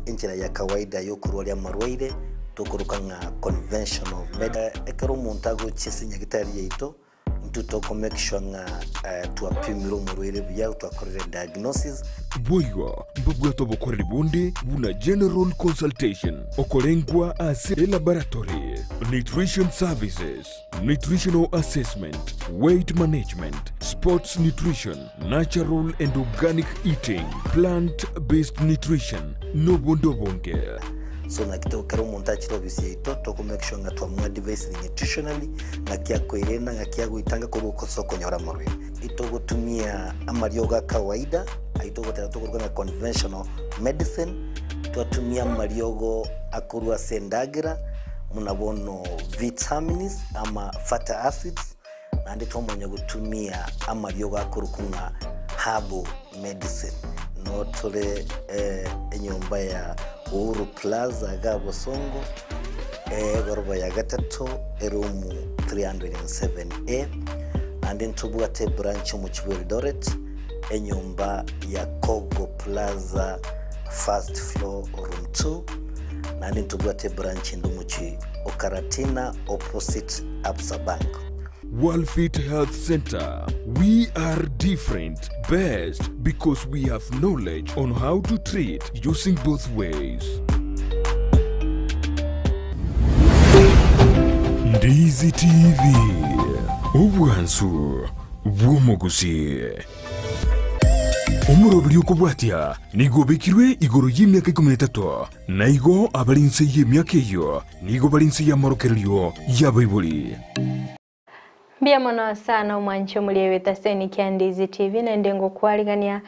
injira ya kawaida yo kurwaria marwaire tukurukanga conventional ekero montago chisinya gitari yeito to make sure nga tuapimiro murwaire bya twakorere diagnosis boigo mbabwa tobokorera bonde buna general consultation okolengwa ase laboratory nutrition services nutritional assessment weight management sports nutrition natural and organic eating plant-based nutrition no bondo bonge. So na kito kero montaji obisi to make sure nga twamwa device nutritionally na kia koirena nga kia guitanga ko soko nyora marwe ito gutumia amarioga kawaida aito gotera to conventional medicine twatumia mariogo akurwa sendagira munabono vitamins ama fatty acids na ndito mwenye gutumia amariogo akurukunga herbal medicine no tole enyomba ya Uru Plaza Gabo Songo Goroba ya gatatu erumu 307A and then tubuate branch mu Eldoret enyumba ya Kogo Plaza first floor room 2 and then tubuate branch ndumuchi Okaratina opposite Absa Bank. Worldfit Health Center. We are different, best because we have knowledge on how to treat using both ways. Ndizi TV. Obwansu bw'omugusii. Omurobiri okubwatya nigobekirwe igoro y'imyaka 13 naigo abalinse y'emyaka eyo nigo balinse y'amarokerero y'abaibuli. Mbia mono sana umwancho mulieweta seni kia Ndizi TV na ndengo kualigania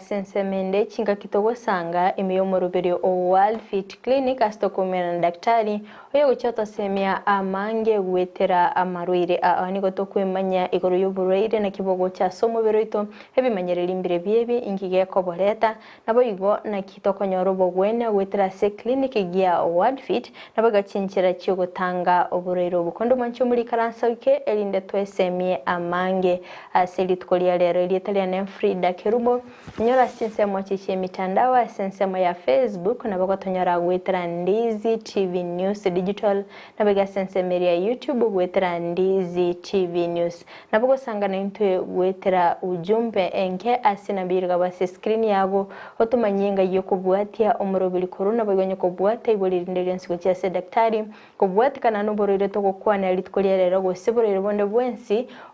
sensemende chinga kitogo sanga imiyo morubiri o Worldfit Clinic astokumena na daktari oyo kuchoto semia amange uwetera amaruire aniko tokwe manya igoro yubureire na kibogo cha somo beroito hebi manyere limbire biebi ingige koboleta nabo igo na kitoko nyorobo gwena uwetera se clinic gia Worldfit nabo gachinchira chiyo tanga obureiro bukondo mwancho muli karansa wike elinde semie amange asili tukolia lero ilietalia na Frida Kerubo nyora sinsemo chichie mitandao sinsemo ya Facebook na bako tonyora wetra Ndizi TV News Digital na bega sensemo ya YouTube wetra Ndizi TV News na bako sangana intwe wetra ujumbe enke asina birga basi screen yago otuma nyenga yoko buatia omorobili corona bagonyo ko buata iboli ndeli nsiku chia se daktari ko buata kana no borire toko kwa na litkolia lero go sebore bonde bwensi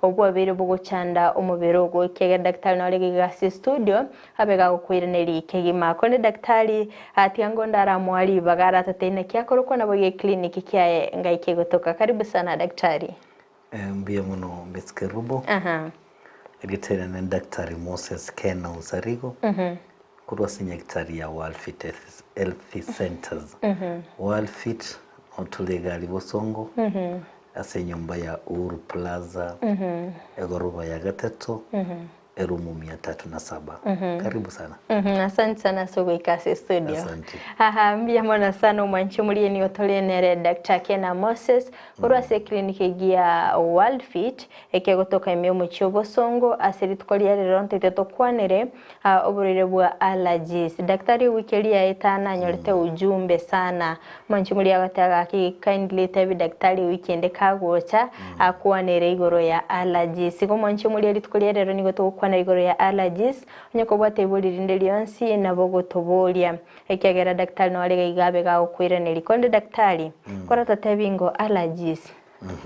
obwa bere bogo chanda omubero go kege daktari na lege gasi studio abega gukwirene kege makone daktari atiango ndara mwali bagara tatene kyakoro ko naboye clinic kyaye ngaike gotoka karibu sana daktari. Mbia muno Kerubo editera na daktari Moses Kena Usarigo kurwa daktari ya Worldfit Health Centers Worldfit otulegali bosongo ase nyumba ya Uru Plaza egoroba ya gatatu erumu 307 karibu sana. Asante sana sogo ikase studio. Asante. Mbia mwana sana umwancho mulieni otolenere Dr. Kena Moses urwa se kliniki gia Worldfit eke gotoka imyo muchobo songo aseri tukolia lero ntete tokwanere oburire bwa allergies. Daktari wikeli ya etana nyorete ujumbe sana mwancho mulia agataga ki kindly tabi daktari wikende kagocha akwanere igoro ya allergies. Ko mwancho mulia tukolia lero ni gotoka na igoro ya allergies nyoko bwate iboli rindeliansi na bogo tobolia ekegera daktari no alega igabe ga okwira ne likonde daktari kora tatabingo allergies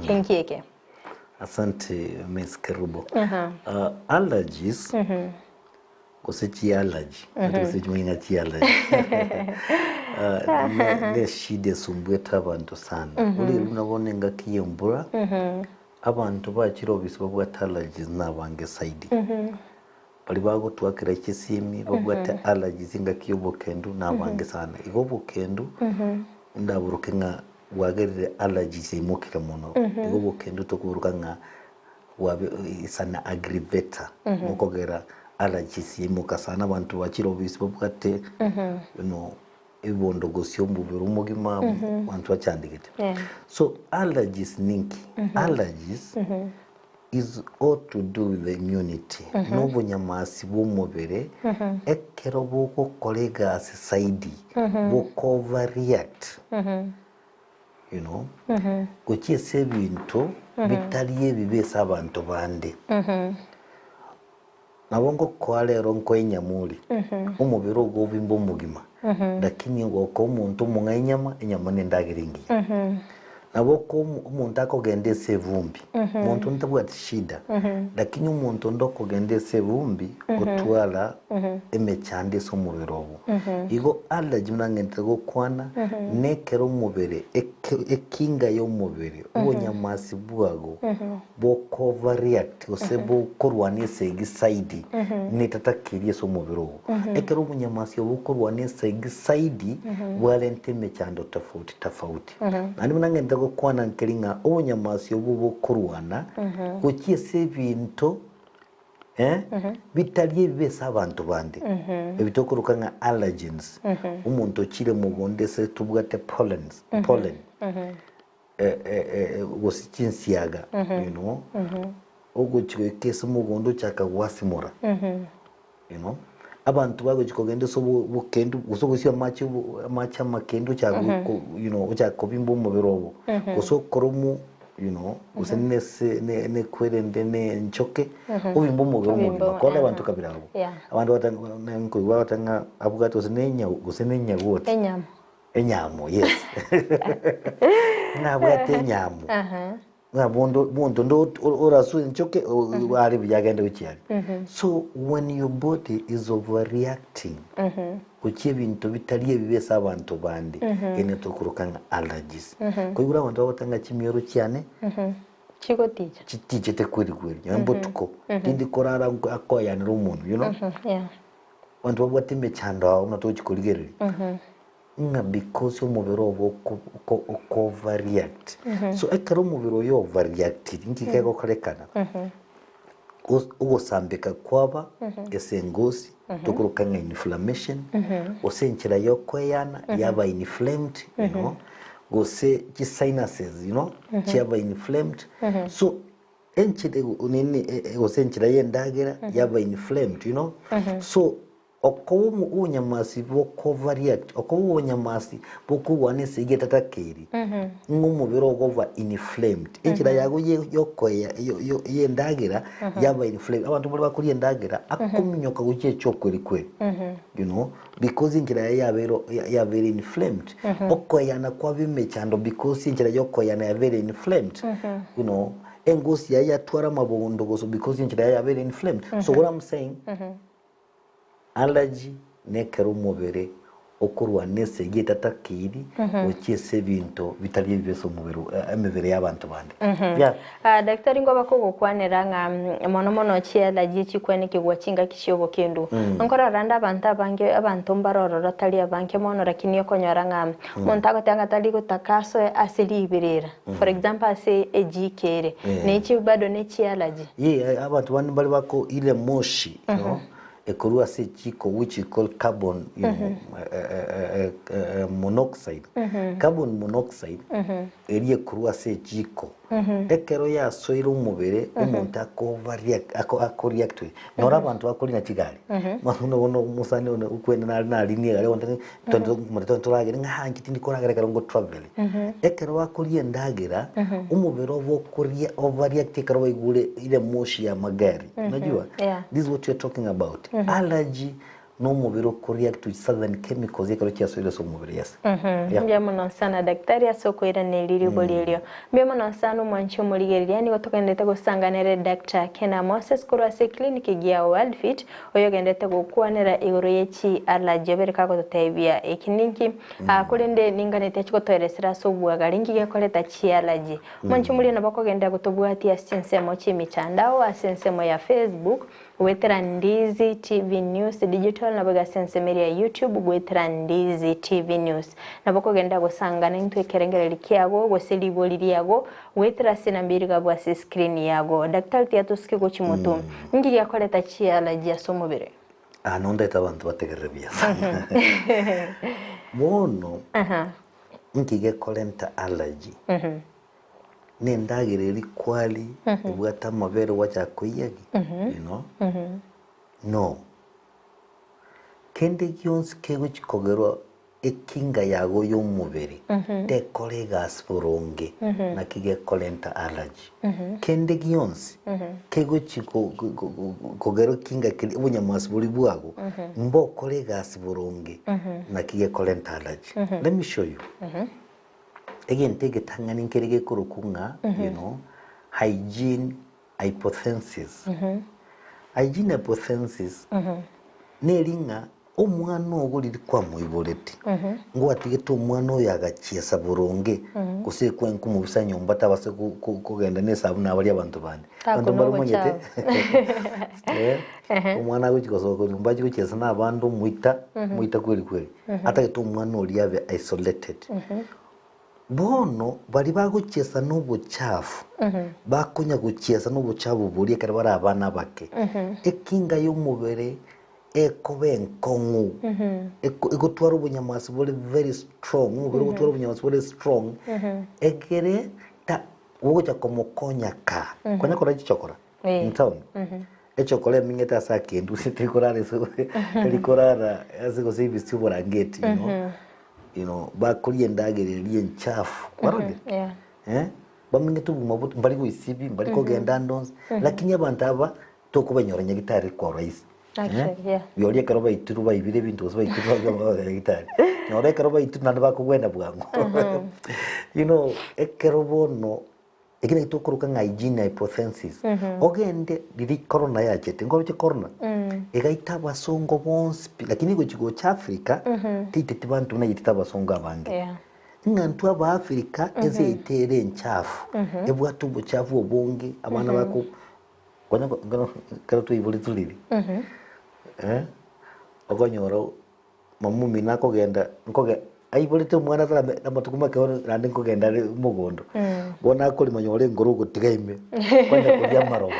kenkieke. Asante Ms. Kerubo. Allergies kusichi allergy kusichi mwinga chi allergy ne shide sumbweta abantu sana uli unabone ngakiyembura abantu bakiro bisibwa allergies nabange side bali bago twakira kisimi babwata allergies ngakiyobokendu nabange sana igobokendu ndaburuke nga wagerire allergies imukira muno igobokendu tokuruka nga wabe isana aggravator mukogera allergies imuka sana abantu bakiro bisibwa ibondo gosyo mbubiro mugima abantu bacyandigite so allergies ninki allergies is all to do with the immunity. N'obunyamasi bw'omubiri ekero bw'okukolega society bw'oku-overreact. You know, kukiisa ebintu bitali ebibeesa abantu bande. Nabo nk'okukola leero nk'enyamuli omubiri ogwo obimba omugima lakini ng'okola omuntu omuŋa enyama n'endagala engiya. Nabo ko omuntu akogendesa evumbi omuntu ntabwati shida lakini omuntu ndokogendesa evumbi otwala emechandisa omubiri ogwo igo allergy mnangente gokwana nekero omubiri ekinga y'omubiri obonyamasi bwago bw'oku-overreact ose bw'okurwanisa egisaidi netatakiriisa omubiri ogwo ekero obonyamasi obw'okurwanisa egisaidi bwalenta emechando tofauti nandi mnangente gokwana nkelinga obonyamasi obwo bw'okurwana kukiisa ebintu bitali ebibeesa abantu bande ebitokuruka nga allergens omuntu okire mubondese tubwate pollen gosikinsiaga you know ogwo kikesa mugondo kyakagwasimura you know abantu bago kikogendesa obukendo gusogosya machi amakendo kyago you know kyakobimba omubiri ogwo gusokoromu you know usenese ne kwerende ne nchoke ubimbo mugo kola abantu kabirabo abantu batanga abugato usenenya wote enyamo yes nabwate enyamo bondo ndo orasu nchoke ari byagenda ukiari so when your body is overreacting kuki ebintu bitali ebibeesa abantu bande ene tokurukanga allergies koyura abantu batanga kimyero cyane kiko tekwiri nyambo tuko tindi korara akoyanira umuntu you know abantu babwate mechando unatochikoligereri because umubiri obo overreact so ekero umubiri yo overreact ngikeko korekana ugosambika kwaba esengosi tukurukanga inflammation osenchira yokoyana yaba inflamed you know gose sinuses you know yaba inflamed so enchide unene osenchira yendagera yaba inflamed you know so okomu unyamasi bw'oku-overreact okomu unyamasi bw'okurwanisa igetatakeri ng'umubiri ogova inflamed enchira yago yokoya yendagera yaba inflamed abantu bali bakuri yendagera akomunyoka gukiye cyokweri you know because enchira yabere inflamed okoyana kwabimechando because enchira yokoyana yabere inflamed you know engosi yatwara mabondo goso because enchira yabere inflamed so what I'm saying allergy nekero umubiri okurwanisa igitatakiri ukiese bintu bitali ebibeesa omubiri emibiri y'abantu bande daktari ngo bakogokwanira nga mono ki allergy kikwene kigwa kinga kishobo kendo nkora randa abantu mbaroro tali abanke mono lakini yokonyora nga muntu agotanga tali gutakaso asili ibirira for example ase ejikere neki bado neki allergy abantu bali bako ile moshi no ekurua se chiko which is called carbon you know, monoxide carbon monoxide eriye kurua se chiko ekero ya soira umubere umuntu ako-react nora abantu bakoli na kigali ono musane ukwenda na linie gale wonde tontoragere ngangi tindikoragere karongo travel ekero bakoli endagera umubere ovo overreact ekero igule ile moshi ya magari unajua this is what you're talking about allergy no mubiri okureact to certain chemicals ekero kyasoire so mubiri yes mbyamuno sana daktari asokoira neliri bolelyo mbyamuno sana mwancho muligeria ni gotogendete gosanganere Dr. Kena Moses kurase clinic ya Worldfit oyogendete gokwanera igoro yechi allergy bereka gototebia ekininki kulinde ninganete chikotoeresera so bwagaringi gekoleta chi allergy mwancho mulina bakogenda gotobwatia sensemo chimichandao asensemo ya Facebook gwetera Ndizi TV News digital na baga sensemo ya YouTube gwetera Ndizi TV News na bakogenda gosangana intwekerengereri kyago goseliboliri yago gwetera sinambiri gabwa screen yago daktari tiatuske go chimoto ngiri yakoleta chi allergy asomubere nonda abantu bategerebia bono ngige kolenta allergy nendagireri kwali ebwata amabere wacha koyagi you know no kende gyonsi kego chikogero ekinga yago y'omubiri tekole gas boronge na kige kolenta allergy kende gyonsi kego chikogero kinga kili obunyamaswa buli bwago mbo kole gas boronge na kige kolenta allergy. Let me show you. Again, take a tangani kerege kurukunga, you know, hygiene hypothesis. Hygiene hypothesis, neringa omwana oguliri kwa muiboleti. Ngo atigete omwana oyo agachiesa buronge kuse kwenku mu bisanyo mbata base kugenda nesabu nabali abantu bandi. Abantu bari monyete. Omwana agukikosoka mbaji kuchiesa nabandu muita kweli. Atagete omwana oli ave isolated. Bono bali baguchesa n'obuchafu bakunya guchesa n'obuchafu buri kare bara abana bake ekinga y'omubere ekobe enkongu egotwara obunyamaswa buri very strong omubere gotwara obunyamaswa buri strong egere ta wogocha komokonya ka konya kora chichokora ntown echokora mingeta sakendu sitikorare so likorara aziko sibisi borangeti you know bakuriye ndagereriye nchafu warode bamwe tuguma mbari ku isibi mbari ko genda ndonze lakini abantu aba to kubanyoranya gitari kwa rais yoriye karoba ituru bayibire bintu zo bayituru ba gitari yoriye karoba ituru nanda bakugwenda bwangu you know ekerobo no egine itokuruka nga hygiene hypothesis ogende diri corona yachete ngo bye corona egaita basongo bonse lakini go chigo cha Africa titete bantu na yitita basongo abange ngantu aba Africa eze itere nchafu ebwatu buchafu obonge abana bako kwana karatu ibuli tuliri ogonyoro mamumi nako genda nkoge aibolete mwana tala amatukuma ke rande nkogenda mugondo bona akoli manyore ngoro gutigaime kwenda kulia maroba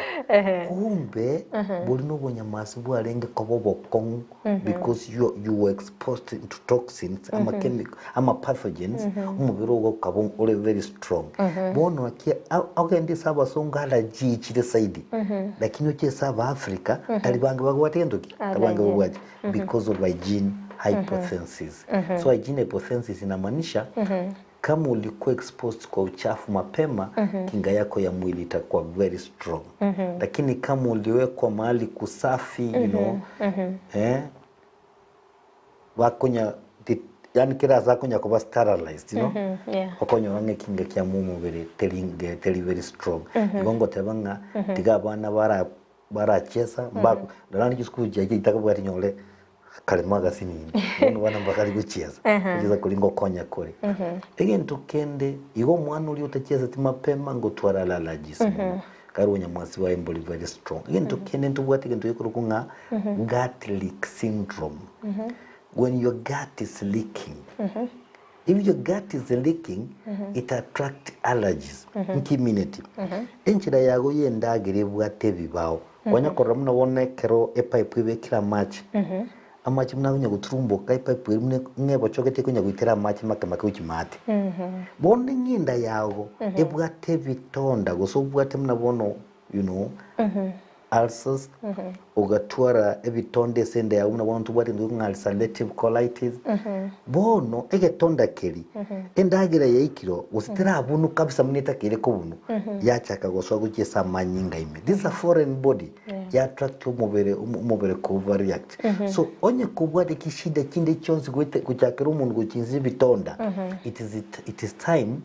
kumbe buli no bonyamasi bwarenge kobobo kong because you were exposed to toxins ama chemical ama pathogens umubiro go kabon ore very strong bono akia agende saba songala jichire saidi lakini oche saba Africa talibanga bagwatendoki tabanga bagwaje because of hygiene hypothesis. So hygiene hypothesis inamaanisha kama ulikuwa exposed kwa uchafu mapema kinga yako ya mwili itakuwa very strong. Lakini kama uliwekwa mahali kusafi, you know, wakonya yani kira zakonya kuba sterilized, you know. Wakonya wange kinga kya mumubiri teli very strong. Ngongo tebanga tiga bana barachesa bako ndani kisukuru jaje itakabwati nyole kalimaga sini wana mbakali guchieza kucheza kulingo konya kore again tukende igo mwana uli utacheza timapema ngo twara allergies karo nyamwasi wa emboli very strong again tukende ntubwati kento yikurukunga gut leak syndrome when your gut is leaking if your gut is leaking it attract allergies community enchira yago yendagire bwate bibao wanya koramuna wone kero epipe ibekira match amachi mnagunya guturumbo kai pipe ngebo chokete kunya guitera amachi makamaka ukimate bonde nginda yago ebwate bitonda gosobwate mnabono you know ulcers ugatwara ebitonde sende ya una wantu bwate ndunga ulcerative colitis bono egetonda keri endagira yaikiro usitira abunu kabisa muneta kire ko bunu yachaka goswa gukesa manyinga ime this is a foreign body ya attract umubere ko overreact so onye kubwate kishida kinde chonzi kuchakira umuntu gukinzi bitonda it is time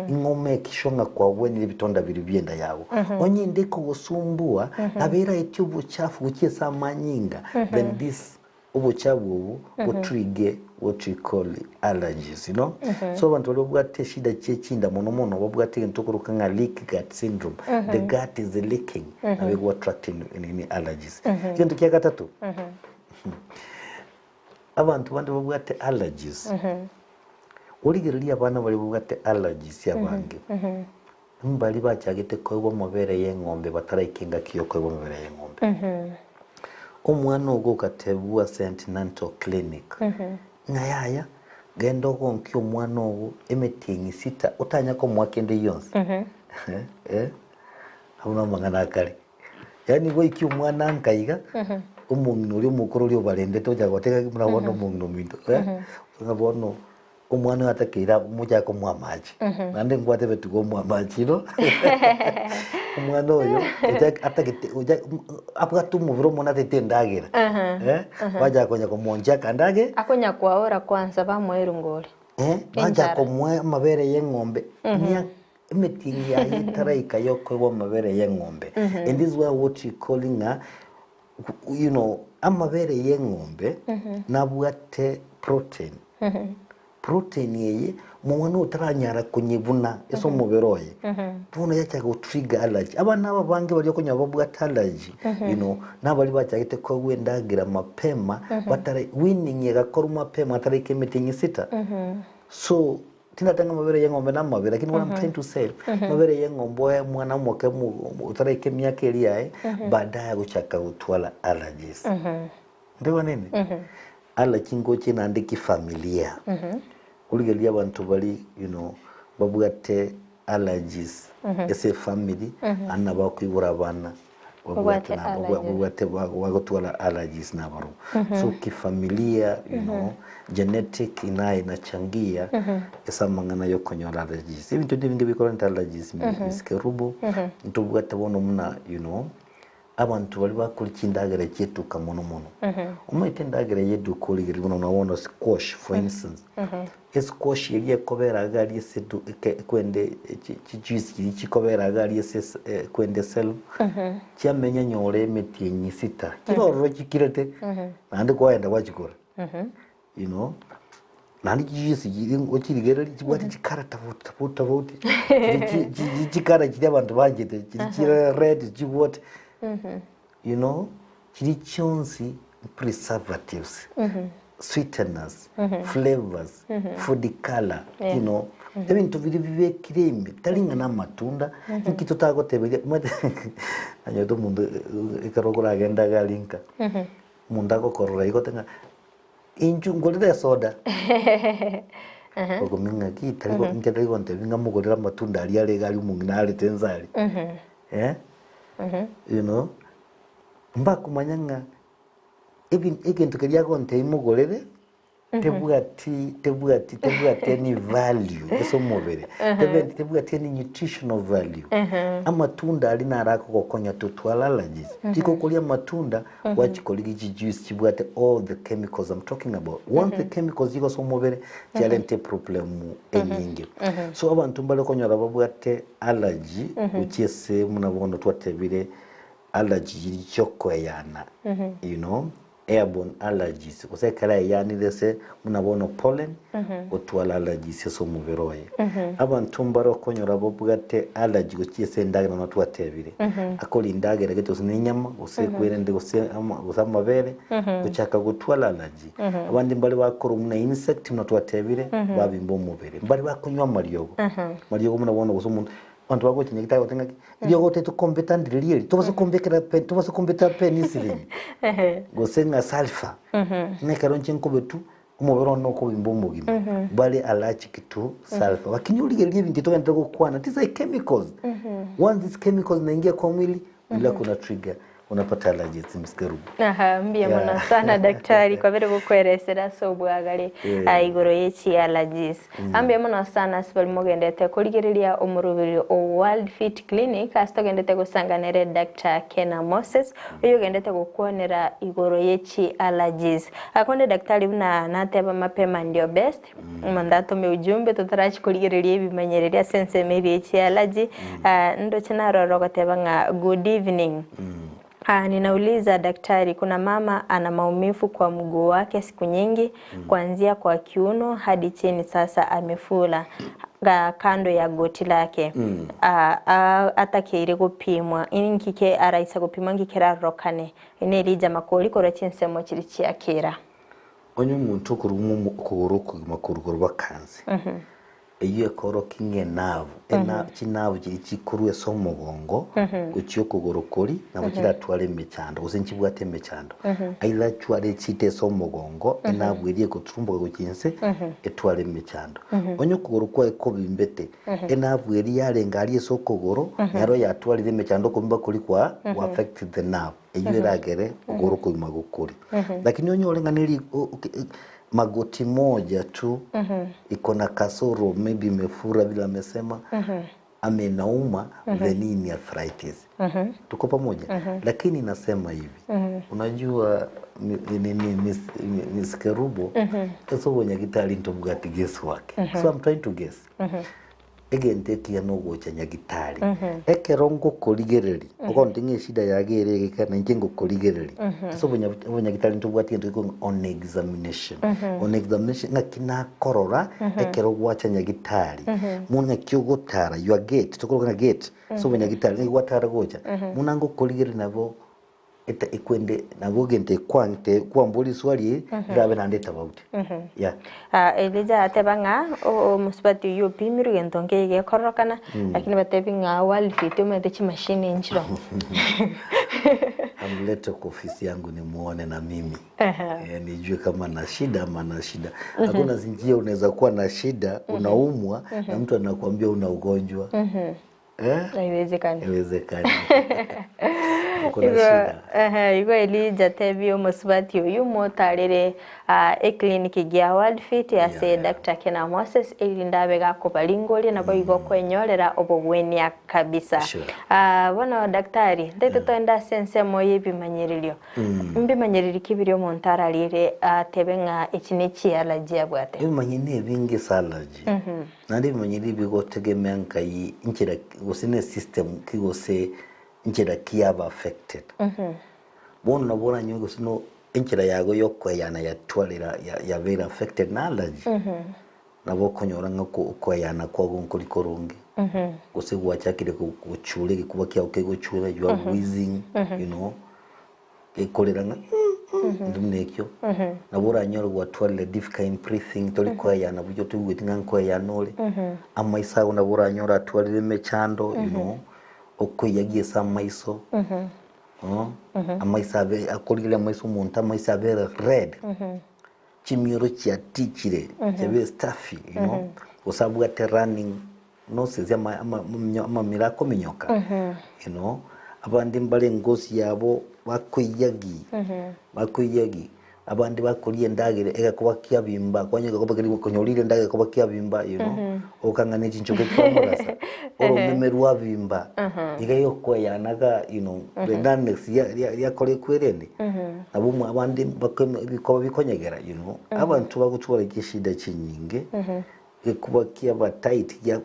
ingome kishonga kwa bweni bitonda biri byenda yabo onye ndeko gosumbua abera etubu chafu gukesa manyinga then this ubuchabu will trigger what we call allergies, you know. So abantu balobwate shida chechinda mono babwate ntokuruka nga leak gut syndrome the gut is leaking and we go attracting any allergies kintu kya gatatu abantu bandi babwate allergies uligirili abana bali babwate allergies yabange mbali bachagite koybo mabere y'engombe batarayikinga kiyo koybo mabere y'engombe omwana ogo katebwa Sentinel Clinic ngayaya gendo gonki omwana ogo emetingi sita utanya ko mwakende yonse Hauna mangana kare yani go iki umwana nkaiga umuntu uri mukuru uri barende toja goteka murabona umuntu minto ngabona umwana atakira muja ko mwamaji nande ngwate betugo mwamaji no umwana oyo atakite apugatu mubiro mona tetendagira waja konya ko monja kandage akonya kwaora kwanza bamweru ngore waja ko mwe mabere y'engombe nya meeting ya itara ikayoko wa mabere y'engombe and this is what you calling a amabere y'engombe nabwate protein protein yeye mwana utaranyara kunyibuna eso muberoye tuno yacha go trigger allergy abana aba bange bali kunya babwata allergy nabali bachagite ko wendagira mapema batare winning yagakora mapema atare kemeting sita so tinatanga mabere y'engombe na mabere lakini what I'm trying to say mabere y'engombe mwana mwoke utare kemia kelia baadaye guchaka gutwala allergies ndio nini allergy ngoche na ndiki familia kuligelia abantu bali babwate allergies ese family anna bakwibura abana babwate bagotwala allergies nabaro so kifamilia genetic inachangia esa mangana yo konyola allergies ibintu ndibinge bikora allergies miskerubo ntubwate bono muna abantu bali bakurikindagere cyetu kamono umuyitendagere yedu kuligiri bono nabona squash for instance squash yeye kobera gari sedu kwende juice kiri kobera gari kwende sel cyamenya nyore meti nyisita kiroro kikirete nandi kwaenda wachikora nandi juice kiri okirigera kibwati kikara tavuta kikara kiri abantu bangite kiri red kibwati kiri chonsi preservatives sweeteners flavors food color ebintu biri bibe kirembe talinga na matunda nkito tagotebele anyoto mundu ikarogora agenda galinka munda gokorora igotenga inju ngolira soda ogominga kitari ngedari gonte binga mugorira matunda ali gali munginale tenzali mbakumanyanga ikintu kiriya gonte imugorere tebuati ni value eso mubere tebuati ni nutritional value amatunda ali narako kokonya tutwala allergies tiko kulia matunda wachikoligi juice chibuate all the chemicals I'm talking about once the chemicals yiko so mubere chalente problem enyingi so abantu mbale konyora babwate allergy uchiese munabona twatebire allergy yichokweyana airborne allergies kusekala yani lese munabona pollen otwala allergies so muberoye abantu mbaro konyora babwate allergy gochiese ndagana natwatebire akoli ndagera geto sinyama usekwirende usamabere uchaka gutwala allergy abandi mbali bakora umuna insect natwatebire babimbo mubere mbali bakunywa maryogo munabona gusumuntu abantu bagoche nyigita gotenga iyo gote to competent really to was competent penicillin gosenga sulfur nekaronche nkobetu umubero no ko bimbomugima bali allergic to sulfur wakinyulige ibintu to ngenda gukwana these chemicals once these chemicals naingia kwa mwili bila kuna trigger unapata allergies mskerubu mbia mona sana daktari kwa vile gukweresera so bwagari igoro yechi allergies mbia mona sana sibali mogendete kuligiriria umurubiri o Worldfit clinic astogendete gusanganere Dr. Kena Moses uyo gendete gukonera igoro yechi allergies akonde daktari buna nateba mapema ndio best mandato me ujumbe tutarachi kuligiriria bimenyereria sense maybe yechi allergy ndo chinaro rogoteba nga good evening. Ninauliza daktari, kuna mama ana maumivu kwa mguu wake siku nyingi kuanzia kwa kiuno hadi chini, sasa amefula kando ya goti lake. Atakiri gupimwa inkike araisa gupimwa ngikera rokane inelija makoli kora chinsemo kiri cyakera. Onye muntu kurumu kuguru bakanze eyo ekoro kinge navu ena chinavu chiri chikuru esomugongo kuchio kugorokori nabo kiratwara emechando usenchibwate emechando aila chware chite esomugongo enavu erie kutrumbuka kuchinse etwara emechando onyo kugorokwa ekobimbete enavu erie yarenga ari esokogoro yaro yatwara emechando kumba kuri kwa affect the nerve eyo eragere kugoroko imagokuri lakini onyo orenganiri magoti moja tu iko na kasoro maybe imefura vile amesema amenauma venini arthritis tuko pamoja lakini nasema hivi unajua Miskerubo eso wonya gitari ntobugati guess work so I'm trying to guess again take ya no gocha nyagitari ekerongo koligereri uko ndinge shida yagere gekana njengo koligereri so wonya gitari ntobugati ndo on examination ngakina korora ekero gwacha nyagitari muna kyogotara your gate tukogana gate so wonya gitari gwatara gocha munango koligereri nabo eta ikwende nagogente kwante kwambuli swali ndabe nandeta bauti yeah elija atebanga o musbati yo pimiru gentonke ge korokana lakini batebinga Worldfit umetechi machine nchiro amlete kwa ofisi yangu nimuone na mimi nijue kama na shida ama na shida hakuna zinjia unaweza kuwa na shida unaumwa na mtu anakuambia una ugonjwa haiwezekani kuna shida igo elija tebio musbati yo motarere clinic gya Worldfit ya se Dr. Kena Moses elindabe gako balingoli na boigo kwenyorera obogwenia kabisa bona daktari ndete toenda sense moye bimanyirilyo mbimanyiriri kibiryo montara lire tebenga echinichi allergy abwate bimanyine bingi allergy nandi bimanyiri bigo tegemea nkai inchira usine system kigose inchira kiyaba affected bono nabona nyugo sino inchira yago yokweyana yatwalira ya very affected na allergy nabo konyoranga ko kweyana kwa gonkoli korungi gose gwachakire kuchule kuba kya okego you are wheezing you know ekoliranga ndumnekyo nabora nyoro gwatwalira difficult breathing toli kweyana bujo tugwitinga kweyanole amaisa nabora nyoro atwalire mechando you know okweyagiye samaiso amaisabe akolire amaiso monta amaisabe red chimiro chia tichire chebe stuffy you know usabu ate running noses ya ama mirako minyoka you know abandi mbale ngosi yabo bakwiyagi abandi bakoliye ndagire ega kuba kyabimba kwanyega kuba kiri konyolire ndagire kuba kyabimba you know okangane chinchoke kwamurasa oro memeru abimba igayo kweyanaga you know the next ya kole kwerende abumwe abandi bikoba bikonyegera you know abantu bagutwara ikishida chinyinge kuba kyaba tight ya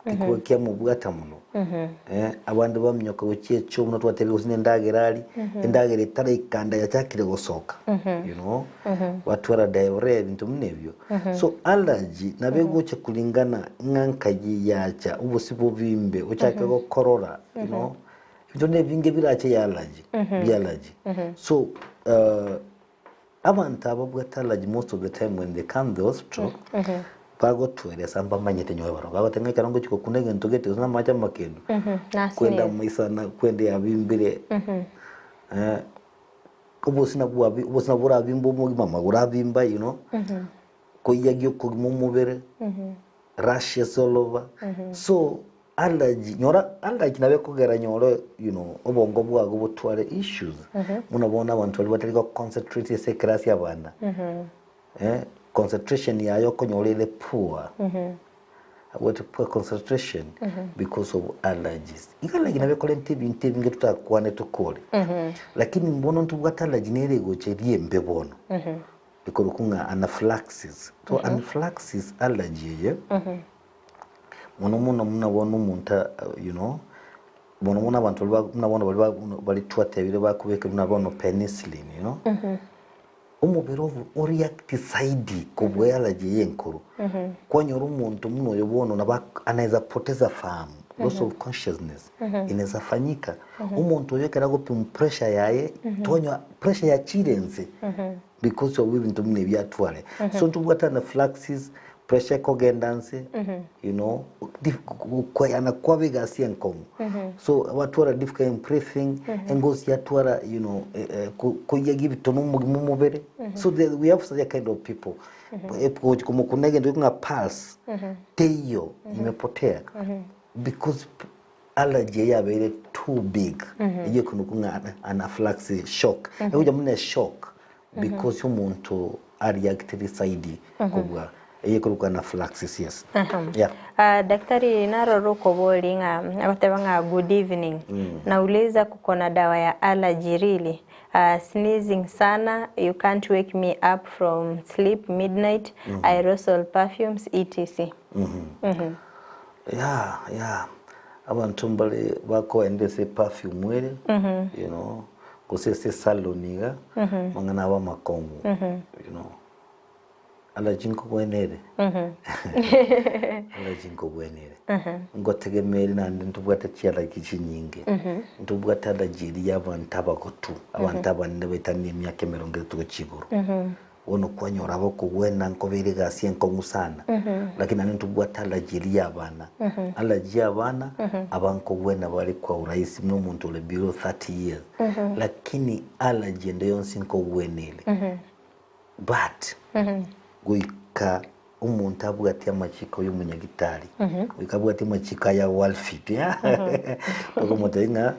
kuba kyamubwata muno abandi bamnyoka uchecho muno twatele usine ndagerali ndagere tare ikanda yachakire gosoka you know watwara diarrhea bintu mnebyo so allergy nabegoche kulingana ngankaji yacha ubusibo bimbe uchaka go korora you know bitone binge birache ya allergy so abantu ababwata allergy most of the time when they come to the hospital bago twere samba manyete nyowe baro bago tenga karango chiko kunege ntogete na macha makendo kwenda maisana kwende yabimbire ubusina bura bimbo mu mama gura bimba you know ko yagyo ko mumubere rashes all over so allergy nabe kugera nyoro you know obongo bwago butware issues munabona abantu bali batari ko concentrate se class yabana concentration yayo konyorele poor what poor concentration because of allergies ikala ginabe kolente binte binge tutakwane tukole lakini mbono ntubwata allergy nere gocherie mbebono ikolukunga anaphylaxis so anaphylaxis allergy ye mono munabona umuntu you know mono abantu munabona bali twatebire bakubeka munabona penicillin you know umubiro react saidi kubwe allergy yenkuru kwanyoro umuntu muno yobono anaweza poteza fahamu loss of consciousness inaweza fanyika umuntu yekera go pressure yaye tonywa pressure ya chirenze because of ibintu mune byatwale so ntubwata anaphylaxis pressure kogendansi you know kwa anakuwa biga sienkom so watu wara difficult breathing engosi yatwara you know kuyaga ibitono mu mubere so we have such a kind of people como kunege ndio nga pulse teyo imepotea because allergy yabaire too big iyo kunukunga anaphylaxis shock ejo mune shock because umuntu reacted side kubwa yekuruka anaphylaxis yes yeah daktari naroro koboli nga abateba nga good evening nauliza kukona dawa ya allergy really sneezing sana, you can't wake me up from sleep, midnight, aerosol perfumes etc. Yeah abantu mbale bako endese perfume mwele you know kusese saloniga mangana wa makomu you know allergy nko bwenere allergy nko bwenere ngotegemere nandi ntubwata cyala kichinyinge ntubwata allergy y'abantu abagotu abantu abanne betanye emyaka 30 kiguru ono kwanyora boko wena nkobere gasi enko musana lakini nani ntubwata allergy y'abana allergy y'abana abanko wena bari kwa uraisi mno muntu le below 30 years lakini allergy ndio nsinko bwenele but guika umuntu abwati amachiko y'umunyagitari wikabwati amachika ya Worldfit uko mutenga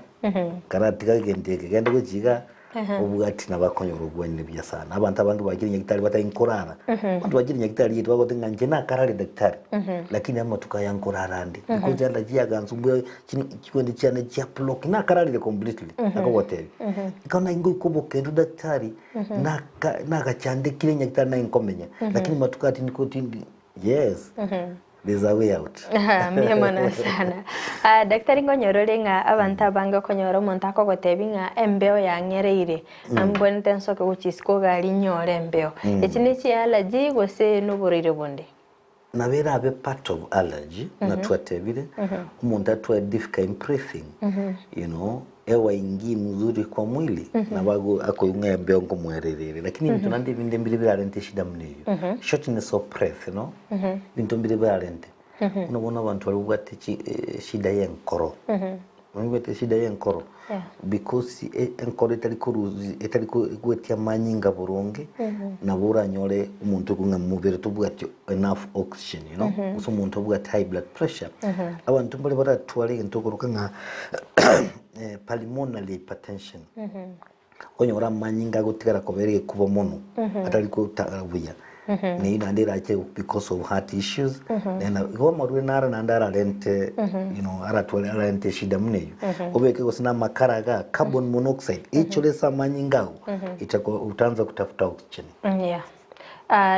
karatika gende gujiga ubwati nabakonyoro gwene bya sana abantu abangi bagira nyagitari batayinkorara abantu bagira nyagitari yitwa gotenga nje na karare daktari lakini ama tukayankorara ndi because allergy yaganzumbuye kikwende cyane cya block na karare completely akawote ikona ingo ikoboke ndu daktari na gachande kile nyagitari na inkomenya lakini matukati niko tindi yes there's a way out miyamana sana daktari ngonyorore nga abantu abanga konyora umuntu akogotebi nga embeo yangereire ambone tenso ko chisiko gali nyore embeo ekini ki allergy gose nuburire bunde nabera abe part of allergy na twatebire umuntu atwa difficult breathing you know ewa ingi mzuri kwa mwili na bago ako embeo ngo mwererere lakini bintu nande binde mbiri birarente shida mneyo shortness of breath no bintu mbiri birarente unabona abantu bari bwate shida yenkoro mwibete shida yenkoro because enkoro etari gwetia manyinga buronge na buranyore umuntu kunga mubere tubwati enough oxygen you know so umuntu bwati high blood pressure abantu bari baratware intogoroka nka pulmonary hypertension konyora manyinga gutigara kobereye kubo mono atari ko tabuya ni ndira che because of heart issues then go marwe nara nandara lente you know aratwale lente shida mneyo obeke gosina makaraga carbon monoxide ichole samanyinga itako utanza kutafuta oxygen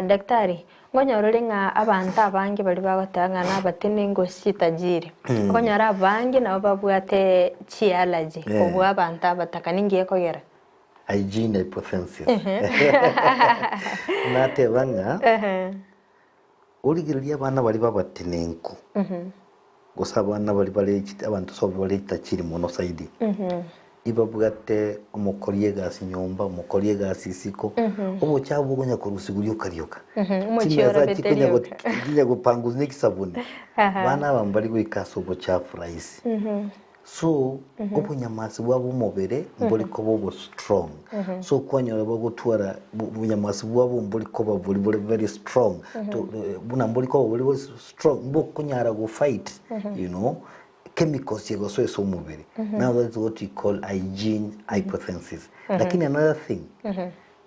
daktari ngonyorore nga abantu abangi bali bagatanga nabatene ngo sitajire ngonyora abangi nabo babwate chi allergy obwa abantu abatakaningye kogera hygiene hypothesis natebanga urigiriye abana bali babatenenko gusa abana bali abantu so bali takiri monoxide ibabwate umukoriye gasi nyomba umukoriye gasi siko ubu cyabugonya ko rusiguriyo karyoka umucyora beteriyo kijya gupanguza n'ikisabune bana bambari gwikaso bo cya fries so obunyamasi bwabo mubere mboli ko bobo strong so kwanyora bo gutwara bunyamasi bwabo mboli ko bavuri very strong buna mboli ko bavuri strong mbo kunyara go fight you know chemicals yego so mubere now that's what we call hygiene hypothesis lakini another thing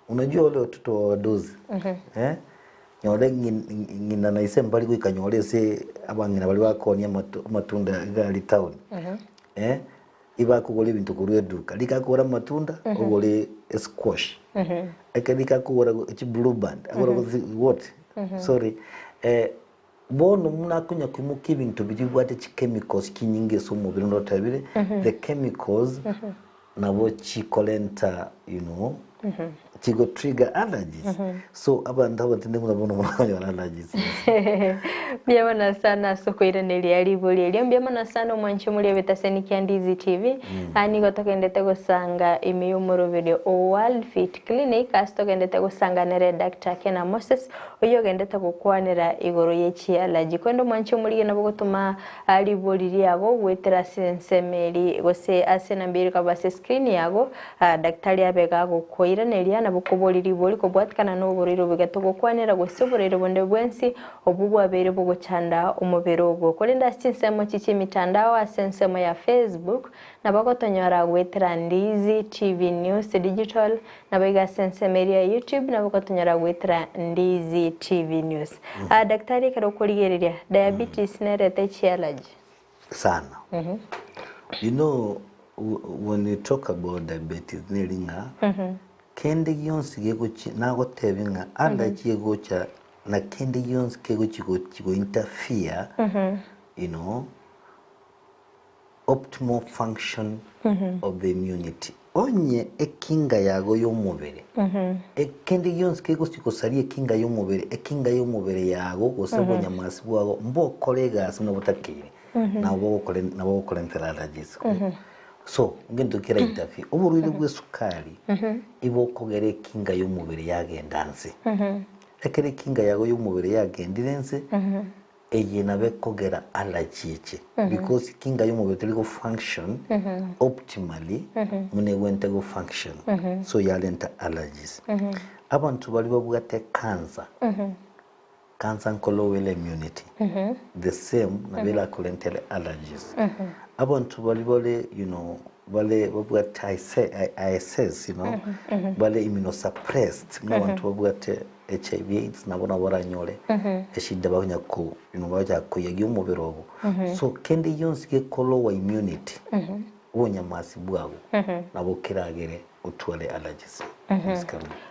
unajua wale watoto wa dozi nyore ngina na ise mbali kwikanyore se abangina bali bakonya matunda gali town iba kugora ibintu kureduka likakora matunda ogore squash akalika kugora iki blue band agora what sorry bono munakunya kwimuka ibintu biri bwate chemicals kinyinge so mubiri notabire the chemicals nabo chikolenta you know chigo trigger allergies so abantu abatinde murabona mwana allergies Byamana sana soko iraneli alibuli elyo byamana sana omwancho muri betaseni kya Ndizi TV ani gotokendete gusanga imiyumurubiri Worldfit clinic astokendete gusanga nere Dr. Kena Moses oyo gendete gukwanira igoro yechialaji kwendo mwancho muri nabo gutuma alibuli yago gwetera sensemeri gose asena mbiri kabase screen yago daktari abega gukoiraneli na bukoboliri boli kobwatikana no buriro bigatogokwanira gusubulire bonde bwensi obubwa bere buguchanda umubiri ubwo kuri ndasinsemo chichi mitandao asensemo ya Facebook na bagotonyora gwetera Ndizi TV News Digital na bega sensemeri ya YouTube na bagotonyora gwetera Ndizi TV News. Daktari karo kurigereria diabetes nerete chialaji sana. You know, when you talk about diabetes nelinga kende yonsi gegochi nago tebinga allergy gegocha na kende yonsi gegochi go interfere you know optimal function of the immunity onye ekinga yago y'omubiri ekende yonsi gegochi kosarie ekinga y'omubiri yago gosebonya masibu yago mbo kolega sino butakire nabo kole allergies so ngendo kira interfere uburwire bw'esukari ibo kogere ekinga y'omubiri yagendanze ekere kinga yago y'omubiri yagendirenze eye nabe kogera allergy because kinga y'omubiri teri go function optimally mune wente go function so yalenta allergies abantu bali babwate cancer nkolowele immunity the same nabela kolentele allergies abantu bali you know bale babwate ISS you know bale immunosuppressed n'abantu babwate HIV AIDS nabona baranyole eshida banya ko you know baja kuyegi umubiri obo so kende yonsi ke kolowa immunity wonya masibu abo nabo kiragere utwale allergies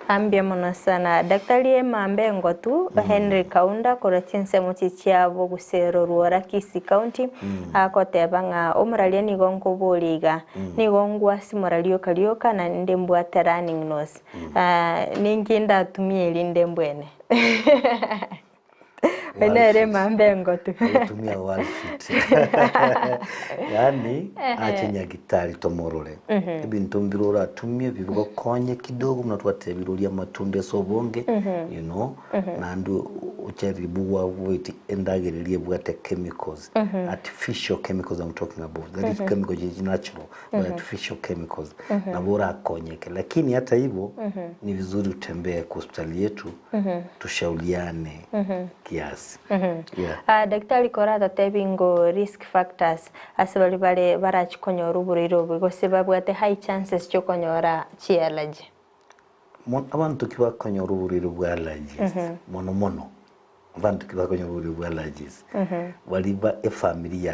ambia mona sana daktari mambe ngotu Henry Kaunda korachinse muchichiabo gusero ruora Kisii County akotebanga omuralia nigongo boliga nigongwa simoralio kalioka na ndembwa running nose ninginda tumie lindembwene Wenere mambe ngotu tumia Worldfit yani achenya gitari tomorole ibintu mbirora tumie bivuga konye kidogo mnatwate birulia matunde sobonge you know nandu ucheribu wa witi endagirilie bwate chemicals artificial chemicals I'm talking about that is chemicals is natural but artificial chemicals na bora konyeke lakini hata hivyo ni vizuri utembee kwa hospitali yetu tushauliane kiasi daktari korada tebingo risk factors asabali bale barachikonyo ruburiro bigose babwate high chances cyo konyora chialaji abantu kibakonyo ruburiro bwa allergies mono abantu kibakonyo ruburiro bwa allergies waliba family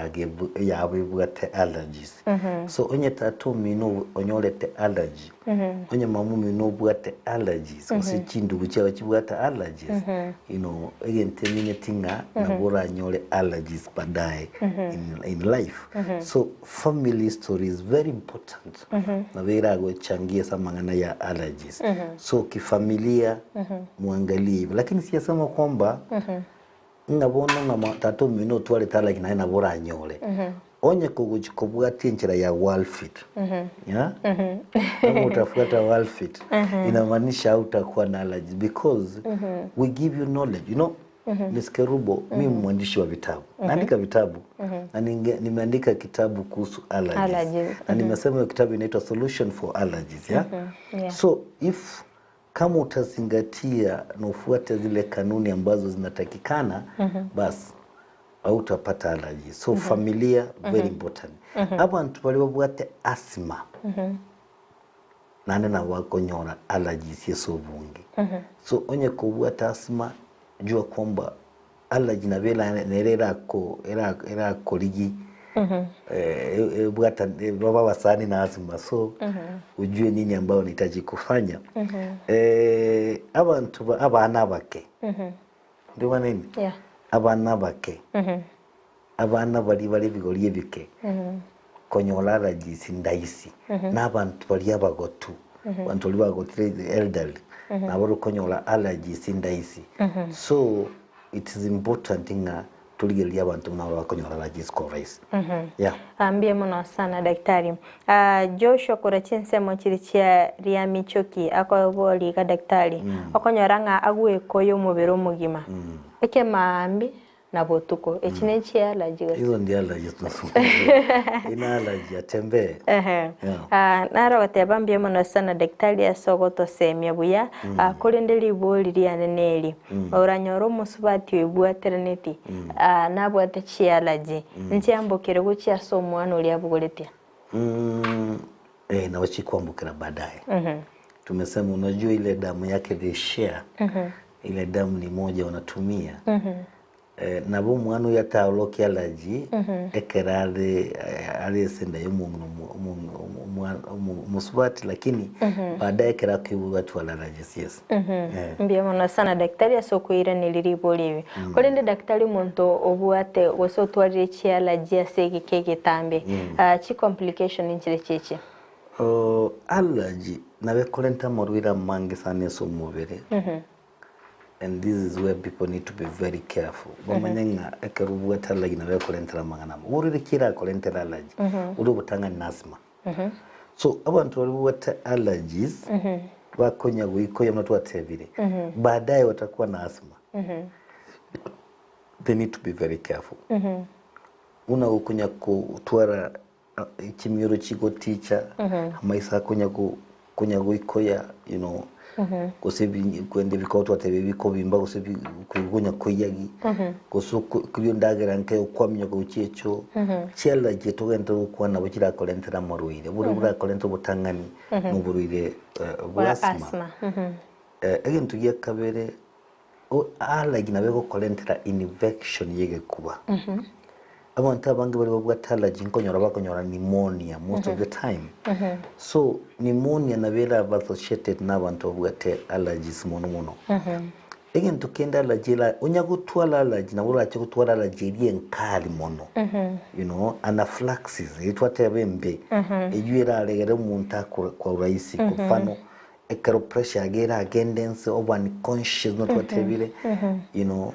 yabe bwate allergies so onye tatu mino onyolete allergy onye mamu mino bwate allergies osichindu buchawa chibwate allergies you know again terminatinga na bora nyole allergies badai in life so family story is very important na vera go changia samangana ya allergies so kifamilia muangalie lakini siyasema kwamba ngabona na tatu mino twale tala kina na bora nyole onye kugukobwa tinchira ya Worldfit yeah kama utafuata Worldfit inamaanisha utakuwa na allergies because we give you knowledge you know Niskerubo mimi mwandishi wa vitabu naandika vitabu na nimeandika kitabu kuhusu allergies na nimesema kitabu inaitwa Solution for Allergies yeah so if kama utazingatia na ufuate zile kanuni ambazo zinatakikana basi hautapata allergy so familia very important abantu bali babwate asthma nane na wakonyora allergies yeso bungi so onye kubwata asthma jua kwamba allergy na vela nerera ko era koligi bwata baba wasani na asthma so ujue nini ambao nitaji kufanya abantu abana bake ndio maneni abana bake abana bali bigoliye bike konyola allergies ndaisi n'abantu bali abagotu abantu bali bagotire elderly nabo konyola allergies ndaisi so it is important nga tuligelia abantu nabo bakonyora allergies kwa rais. Yeah. Ambie muno sana daktari. Joshua kura chinsemo chirichia ria michoki akoboli ka daktari. Okonyoranga agwe koyo mubiro mugima. Eke maambi na botuko echinechi allergy. Hizo ndio allergies tunasumbuka. Ina allergy atembe. Naro gateba ambie muno sana daktari asogoto semya buya kulendeli boliri aneneli. Oranyoro musubati webwateraneti. Nabwate chi allergy. Ntiambokere guchi somwana uli abugoletia. Na wachi kuambukira baadaye. Tumesema unajua ile damu yake they share. Ile damu ni moja unatumia. Na bo mwana yataloki allergy ekerale alisenda musubati lakini baadaye kerakibu watu allergies. Yes. Mbia mwana sana daktari asokuira niliriboliwe. Kolende daktari muntu obuate wasotwari chi allergy asege kege tambe. Chi complication inchire chichi. Allergy nawe kolenta morwira mange sana so mubere. And this is where people need to be very careful. Bamanyenga ekerubu allergy nawe kolenta mangana. Urire kira kolenta allergy. Uri butanga asthma. So abantu wali wata allergies wakonya guikoya mnatu watebire. Baadaye watakuwa na asthma. They need to be very careful. Una ukunya kutwara chimiro chiko teacher maisa kunya guikoya, you know, kusebi kwende bikoto atebe biko bimba kusebi kugunya koyagi kuso kuyondagera nke ukwamya ko cyecho cyela gito genda ukwa nabo kira kolentera moruire buri kolento butangani mu buruire bwasma again tugiye kabere allergy nabe ko kolentera infection yege kuba abantu abange bari babwata allergy nkonyora bakonyora pneumonia most of the time. So pneumonia nabera associated n'abantu babwate allergies muno. Again tukenda allergy la onyagutwala allergy na urache gutwala allergy iri enkali muno. You know, anaphylaxis itwate bembe ejwira alegere umuntu kwa uraisi kufano ekero pressure agera agendence of unconscious not whatever. You know,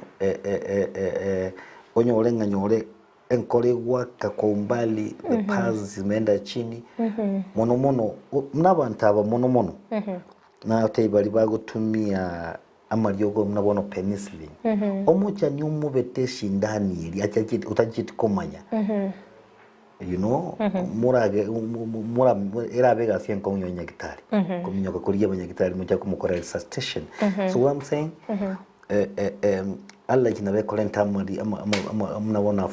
onyore nganyore enkole waka kwa umbali the pulse zimeenda chini mono mnabantu aba mono na tayibali bagutumia amaryogo mnabona penicillin omucha ni umubete shindani ili achakiti utachiti komanya you know mura era bega sien konyo nyagitari kominyo kokuriye banyagitari mucha kumukora resuscitation. So what I'm saying allergy nabe kolenta amari mnabona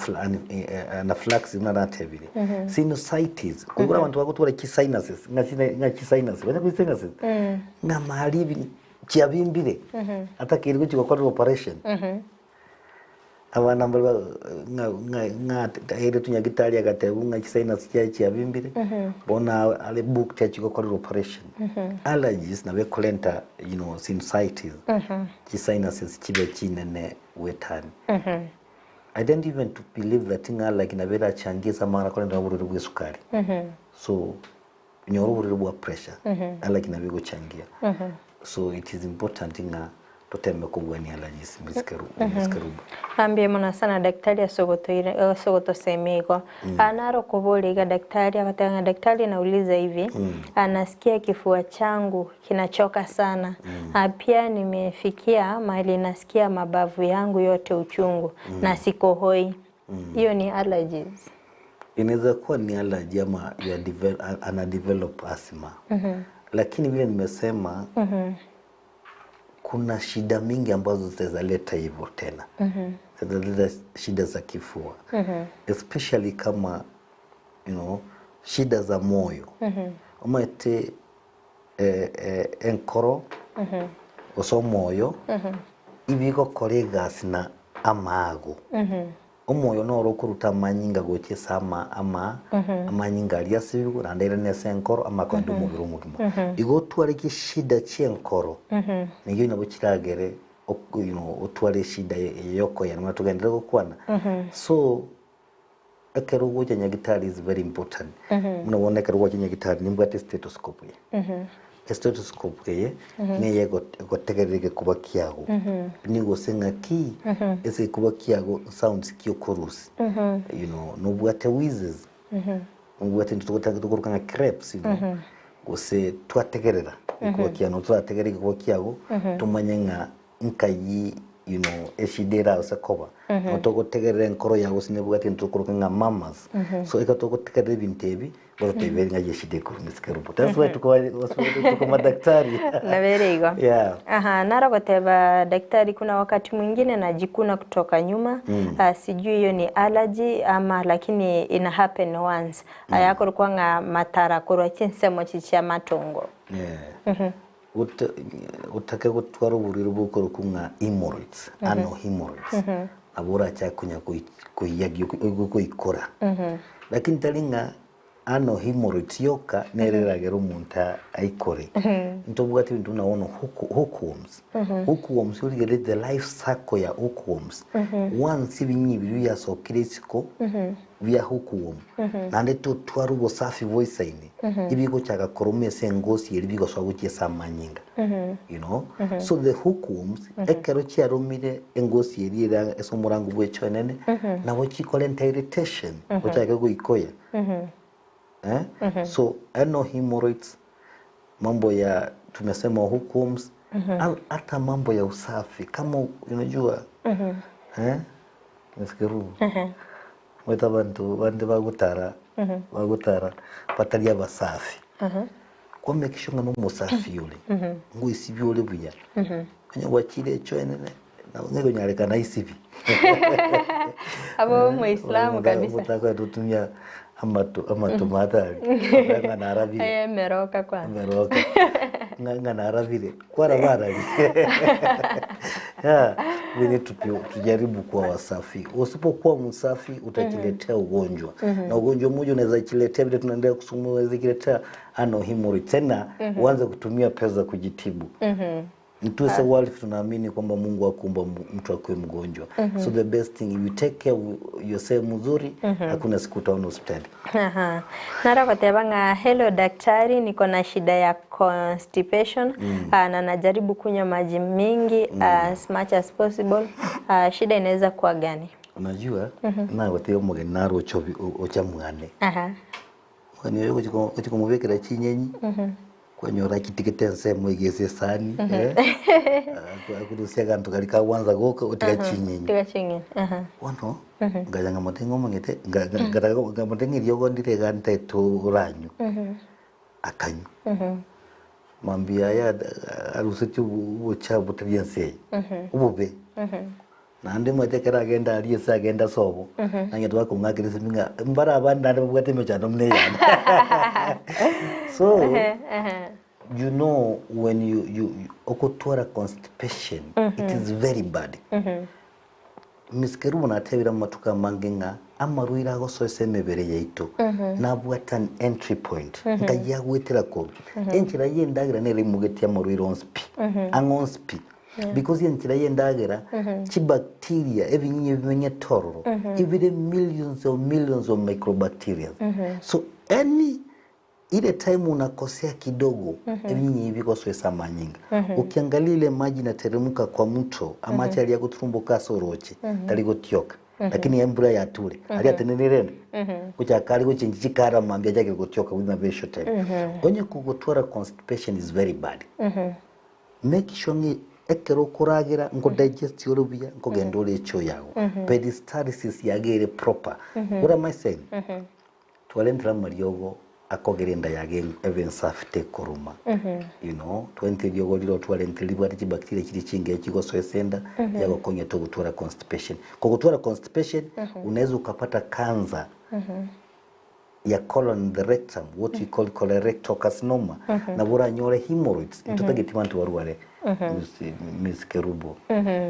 anaphylaxis na ratebire sinusitis kubura abantu bagutwara sinuses ngachi sinus banya ku sinuses na mahali kiabimbire atakirwe kigokora operation abana mbere nga ere tunyagitari agatebu ngachi sinus kiabimbire bona ale book kigokora operation. Allergies nabe kolenta, you know, sinusitis sinuses kibe kinene wetani. I don't even to believe that thing like inabera changiza mara kolenta bururu bw'esukari. So nyoro bururu bwa pressure like inabego changia. So it is important nga toteme kubwani allergies miskerubu. Ambie mwana sana daktari asogoto semego. Anaro kuboliga daktari akatanga daktari anauliza hivi anasikia kifua changu kinachoka sana. Pia nimefikia mahali nasikia mabavu yangu yote uchungu na sikohoi. Hiyo ni allergies. Inaweza kuwa ni allergy ama ana develop asthma. Lakini vile nimesema kuna shida mingi ambazo zitazaleta hivyo tena. Zitazaleta shida za kifua. Especially kama, you know, shida za moyo. Umete enkoro oso moyo ibiko kolegas na amago. Omoyo no rokuruta manyinga goche sama amanyinga ya sibigo randere nese enkoro amakondo mubiro mugimo igo tware ki shida cyenkoro niyo nabo kiragere you know otware shida yoko ya na tugendera gukwana. So ekerugo cyanyagitari is very important. Munabona ekerugo cyanyagitari nimbwa stethoscope ye stethoscope ye ne gotegerege kuba kiago ni gosenga ki ese kuba kiago sounds kio chorus you know no bwate wheezes bwate tutokanga crepes you know gose twategerera kuba kiano twategerege kuba kiago tumanyenga nkayi you know eshidera usakoba otogotegerera enkoro yago sine bwate tutokanga mamas so ikatogotegerera bintebi Boroteveringa yeshide kurumisikirupo. That's why tuko madaktari. Na verego. Yeah. Aha, nara goteba daktari kuna wakati mwingine najikuna kutoka nyuma. Sijui hiyo ni allergy ama lakini ina happen once. Ayako rukwanga matara kurwa chinsemo chichia matongo. Yeah. Utake gutwara uburiro bw'uko rukunga hemorrhoids, ano hemorrhoids. Abura cha kunya kuyagi ikora. Lakini talinga ano hemorrhoids yoka nereragera umuntu aikore ntobwati bintu nawono hookworms hookworms uri the life cycle ya hookworms once ibinyi biru ya sokrisiko via hookworm nande to twarubo safi voice ine ibigo chaka koromese ngosi yeri bigo swagutie samanyinga you know so the hookworms ekero chiaromire engosi yeri era esomurangu bwecho nene nabo chikole irritation ochaka guikoya So ano hemorrhoids mambo ya tumesema hookworms hata mambo ya usafi kama unajua nasikiru weta bantu bagutara patalia basafi kwa mekishonga no musafi yule ngo isibi yule buya kanya wachile choenene na ngego nyareka na isibi abo muislamu kabisa mutaka tutumia amatu madari ngana arabire meroka kwanza ngana arabire kwa barabara yeah we need to tujaribu kuwa wasafi usipokuwa msafi utajiletea ugonjwa na ugonjwa mmoja unaweza jiletea vile tunaendelea kusumua unaweza jiletea ano hemorrhoid tena uanze kutumia pesa kujitibu Mtu sa Worldfit tunaamini kwamba Mungu akumba mtu akuwe mgonjwa. So the best thing, if you take care of yourself mzuri, hakuna siku utaona hospitali. Nara kutebanga, hello daktari, niko na shida ya constipation, na najaribu kunywa maji mingi as much as possible. Shida inaweza kuwa gani? Unajua, na wateo mgeni naro ocha mwane. Wani yoyo uchiko mwekera chinyenyi. Kwa nyora kitikete mwegese sani akurusia gantu kalika wanza goka utika chinyenyi wano ngajanga motengo mangete ngata motengi ryogo ndire gante to ranyu akanyu mambia ya arusetu ucha butriense ubube nande mwete kera agenda aliesa agenda sobo nange twa kumwakire siminga mbara abanda bwate mechano mne so you know when you okotwara constipation it is very bad miskeru na tebira matuka mangenga amaruira go so semebere yaito na bwatan entry point ngaya gwetera ko enchira yendagira nere mugeti amaruira on spi angon spi because yenchira yendagera chi bacteria ebinyi bimenye tororo even millions of microbacteria so any ile time unakosea kidogo ebinyi hivi kwa swesa manyinga ukiangalia ile maji nateremka kwa mto ama chali ya kutrumbo kasoroche taligotioka lakini embura ya tule ali atenelele kucha kali kuchinjikara mambia jake gotioka within a very short time onye kugotwara constipation is very bad make sure ekero kuragira ngo digest yorobia ngo gendole cho yago peristalsis yagere proper what am I saying twalendra mariogo akogerenda yage even safety koruma you know 20 yogo lilo twalendra libwa ti bacteria kiri chinge kigo soesenda yago konye to gutwara constipation ko gutwara constipation unaweza ukapata cancer ya colon the rectum what we call colorectal carcinoma na bora nyore hemorrhoids tutagetimantu warware miskerubo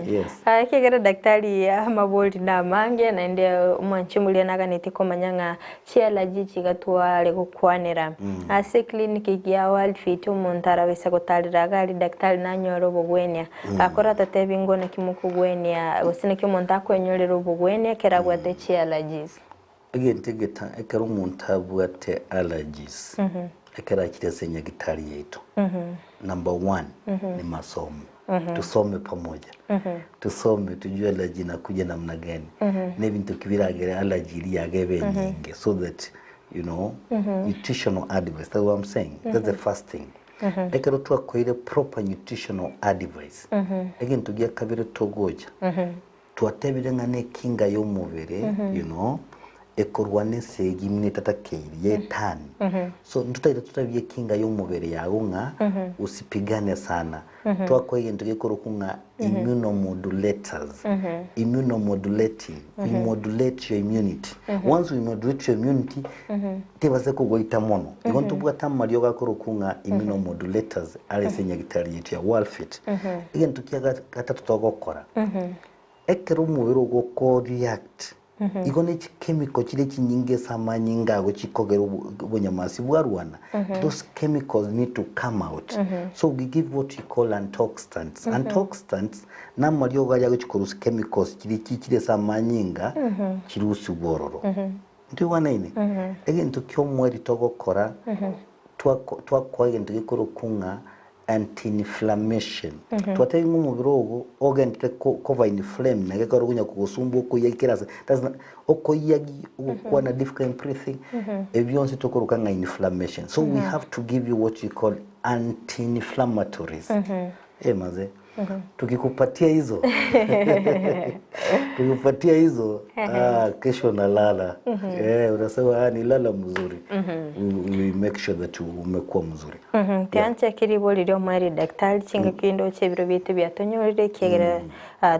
yes kigera daktari amaboldi na mange na nde mwanchimulia naganite komanyanga chialaji chigatware gukwanira ase clinic ya Worldfit umuntu arabesa gutalira gali daktari nanyoro bugwenya akora tatebingo na kimukugwenya usine kimuntu akwenyorera ubugwenya keragwate chialajies again tegeta ekero umuntu abwate allergies ekera kitesenya gitari yetu. Number 1 ni masomo. Tusome pamoja. Tusome tujue allergy inakuja namna gani. Na bintu kibiragera allergy yagebe nyingi so that you know nutritional advice. That's what I'm saying. That's the first thing. Ekero twakoire proper nutritional advice. Again tugia kabire togoja. Twatebire ngane kinga y'omubere, you know, ekorwane segi mine tatakeri yetani. So tutabiye kinga y'omubere yago nga usipigane sana. Twakoye ndugekoro kunga immunomodulators. Immunomodulating. We modulate your immunity. Once we modulate your immunity, tebaze kugoita mono. Igonto bwata malio gakoro kunga immunomodulators alesenya gitari yetu ya Worldfit. Again tukiaga kata tutogokora. Ekero umubiri ugo react igone chemical chile chinyinge samanyinga go chikogera ubunyamasi bwarwana. Those chemicals need to come out. So we give what we call antioxidants. Antioxidants na malio gaja go chikorusi chemicals chile samanyinga chirusi bororo. Ndio wanaine. Again tukyo mweri togokora twa ngikoro kunga anti-inflammation. Twatari ngumubiri ugo organ cover inflame na gekaro kunya kugusumbu ko yekirasa. That's not okoyagi uko na difficult breathing. Ebyonse tokoruka nga inflammation. So we have to give you what you call anti-inflammatories. Maze tukikupatia hizo kesho nalala. Unasema ni lala mzuri. We make sure that umekuwa mzuri. Tianche kiribo liro mwari daktari chinga kindo chebiro bitu byatonyorire kigera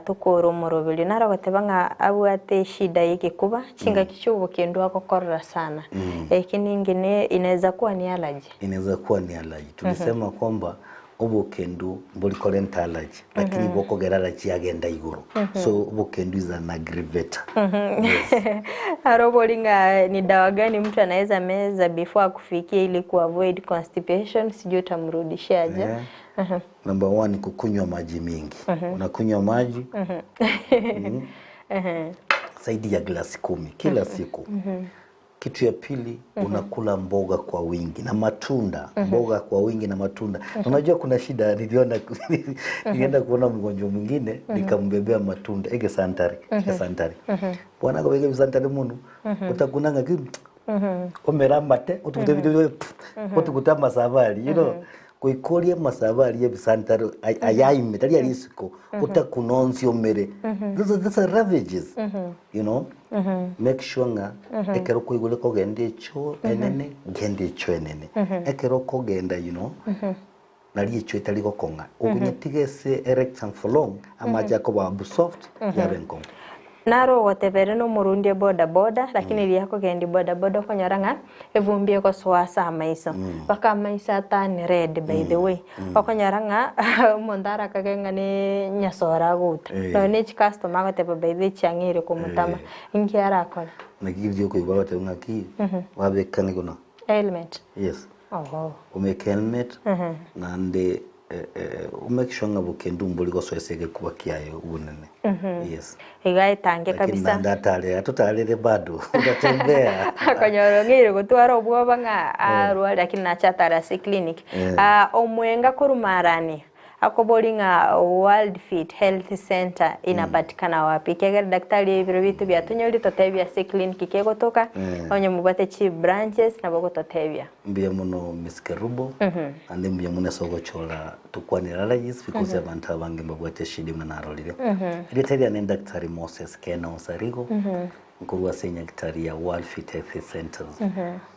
tukoro morobili nara batebanga abwate shida yake kuba chinga kichubo kendo akokorra sana. Lakini ingine inaweza kuwa ni allergy. Inaweza kuwa ni allergy. Tulisema kwamba obo kendo mboli current allergy lakini boko geralaji agenda iguru. So obo kendo is an aggravator. Arobolinga ni dawa gani mtu anaweza meza before akufikie ili ku avoid constipation sijui utamrudishaje? Number 1 ni kukunywa maji mingi. Unakunywa maji zaidi ya glasi 10 kila siku. Kitu ya pili unakula mboga kwa wingi na matunda. Mboga kwa wingi na matunda. Unajua kuna shida nilienda kuona mgonjwa mwingine nikambebea matunda ege santari. Bwana kwa ege santari munu utakunanga omerambate utukutama savari, you know. Kuikoria masavari ya bisantaro ayaime tali alisiko utakunonzi omere. Those are ravages. You know. Make sure nga ekero kuigule ko gende cho enene gende cho enene. Ekero ko genda, you know. Nali cho itali ko konga. Ogunyetigese erection for long amaja ko babu soft yabenko. Naro watebere no murundi boda lakini liyako gendi boda konyaranga evumbie ko swasa amaiso baka amaisa tani red by the way okonyaranga mondara kagenga ni nyasora guta no ni customer gote by the changire ko mutama ingiara kola nakivyo ko ibawate ngaki wabekane kono helmet. Yes. Umeke helmet nande umake sure nga bukendo mboli ko swesege kuba kiayo unene. Yes. Igai tange kabisa. Lakini ndatale atutalele bado utatembea. Konyorongire gutwara obwoba nga arwa lakini nachatara si clinic. Omwenga kurumarani akobolinga Worldfit Health Center inapatikana wapi? Kegera daktari ibiro bitu byatonyori totebya si clinic kegotoka onye mubate chi branches na bogo totebya. Mbia muno miskerubo ande mbia muno sogochola tukwanira allergies because abantu abange mbabwate shidi mnarolire. Daktari ne daktari Moses Kena Osarigo. Nkuruwa senya daktari ya Worldfit Health Centers.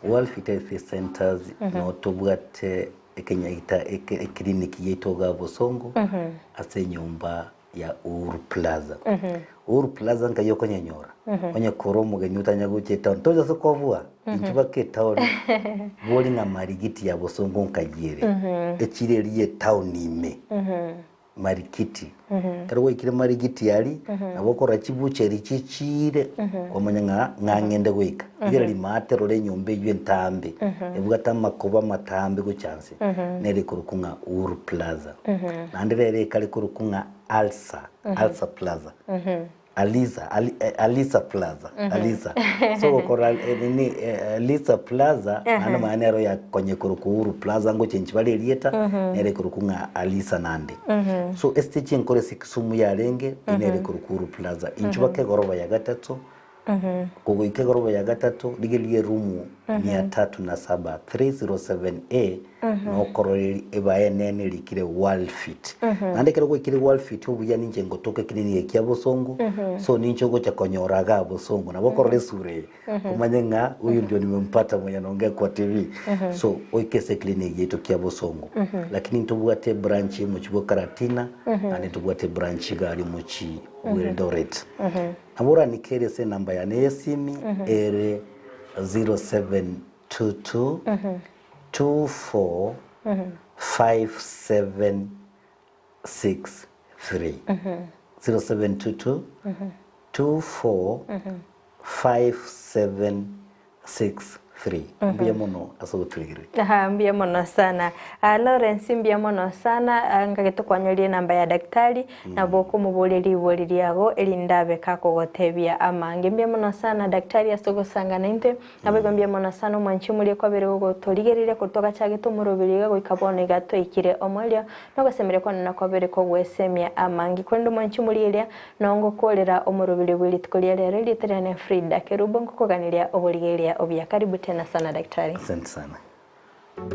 Worldfit Health Centers no tobwate ekenya ita kliniki yetoga Bosongo ase nyumba ya Uhuru Plaza. Uhuru Plaza ngayo konyanyora onye koromo genyutanya guche town toza sokobua inchiba ke town boli na marigiti ya Bosongo nkagire echireliye town ime marikiti tarwo ikire marigiti yali nabokora chibucheri chichire omanya ngangende gwika igera limate role nyombe ywe ntambe ebugata makoba matambe go chance nere kurukunga Uhuru Plaza nandere kale kurukunga Alsa Plaza Alisa Plaza. Alisa. So ukora nini Alisa Plaza ana maana yaro ya kwenye kurukuuru Plaza ngo chenchi bali elieta nere kurukunga Alisa Nandi. So STG nkore Kisumu ya renge nere kurukuuru Plaza. Inchubake goroba ya gatatu. Kugo ike goroba ya gatatu ligelie rumu 307 307A no korori ebaye nene likire Worldfit. Nande kero kire Worldfit ubuya ninje ngotoke kinini ya bosongo. So nincho go cha konyoraga bosongo na bokorore sure. Kumanye nga huyu ndio nimempata mwenye anaongea kwa TV. So oikese kliniki yetu kia bosongo. Lakini ntubwate branch mu Kibo Karatina ane tubwate branch gali mu Ki Eldoret. Amura nikere se namba ya nesimi ere 0722 24 5763 0722 24 5763 mbia mono asogotwigire mbia mono sana Lawrence mbia mono sana ngageto kwanyolie namba ya daktari na boko mubuliri boliriago elindabe kako gotebia amange mbia mono sana daktari asogosanga ninte nabego mbia mono sana mwanchi muri kwa bere go torigerire kutoka chageto murubiriga go ikabone gato ikire omolya no gasemere kwana kwa bere ko gwesemia amange kwendo mwanchi muri ilia nongo kolera omurubiri bwili tukolia lero literane Frida Kerubo ngokoganilia oboligelia obya karibu tena sana daktari. Asante sana.